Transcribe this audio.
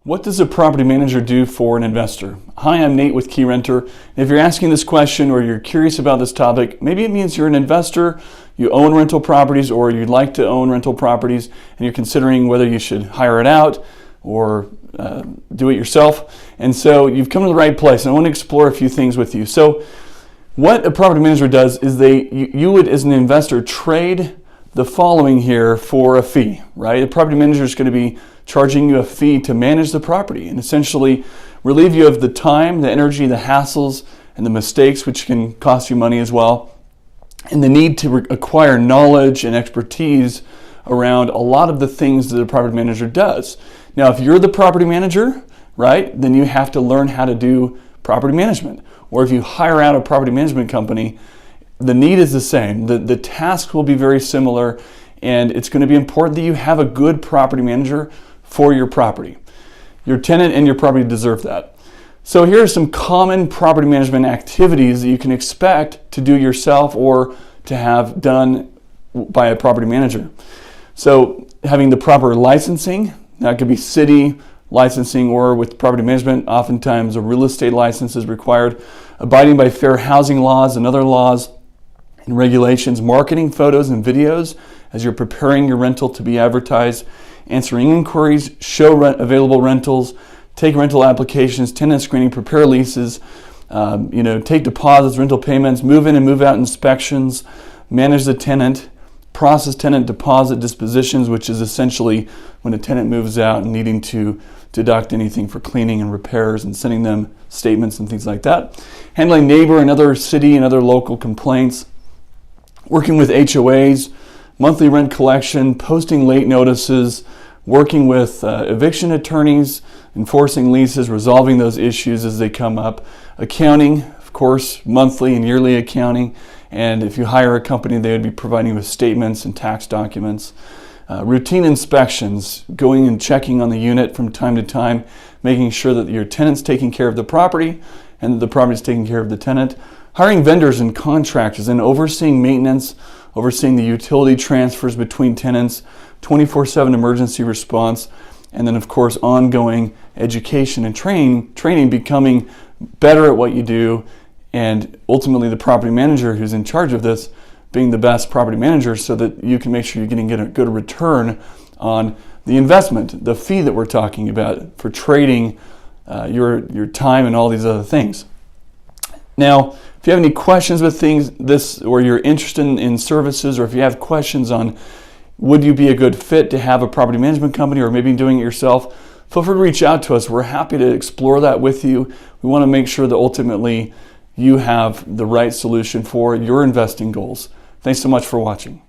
What does a property manager do for an investor? Hi, I'm Nate with Key Renter. If you're asking this question or you're curious about this topic, maybe it means you're an investor, you own rental properties, or you'd like to own rental properties, and you're considering whether you should hire it out or do it yourself. And so you've come to the right place, and I want to explore a few things with you. So what a property manager does is you would, as an investor, trade the following here for a fee, right? A property manager is going to be charging you a fee to manage the property and essentially relieve you of the time, the energy, the hassles, and the mistakes, which can cost you money as well, and the need to acquire knowledge and expertise around a lot of the things that a property manager does. Now, if you're the property manager, right, then you have to learn how to do property management. Or if you hire out a property management company, the need is the same. The task will be very similar, and it's going to be important that you have a good property manager for your property. Your tenant and your property deserve that. So here are some common property management activities that you can expect to do yourself or to have done by a property manager. So having the proper licensing, that could be city licensing, or with property management, oftentimes a real estate license is required. Abiding by fair housing laws and other laws and regulations, marketing photos and videos as you're preparing your rental to be advertised, answering inquiries, show available rentals, take rental applications, tenant screening, prepare leases, take deposits, rental payments, move in and move out inspections, manage the tenant, process tenant deposit dispositions, which is essentially when a tenant moves out and needing to deduct anything for cleaning and repairs and sending them statements and things like that. Handling neighbor and other city and other local complaints, working with HOAs, monthly rent collection, posting late notices, working with eviction attorneys, enforcing leases, resolving those issues as they come up, accounting, of course, monthly and yearly accounting, and if you hire a company, they would be providing you with statements and tax documents. Routine inspections, going and checking on the unit from time to time, making sure that your tenant's taking care of the property and that the property is taking care of the tenant. Hiring vendors and contractors and overseeing maintenance, overseeing the utility transfers between tenants, 24/7 emergency response, and then of course ongoing education and training, becoming better at what you do, and ultimately the property manager who's in charge of this being the best property manager so that you can make sure you're getting a good return on the investment, the fee that we're talking about for trading your time and all these other things. Now, if you have any questions with this, or you're interested in services, or if you have questions on would you be a good fit to have a property management company or maybe doing it yourself, feel free to reach out to us. We're happy to explore that with you. We want to make sure that ultimately you have the right solution for your investing goals. Thanks so much for watching.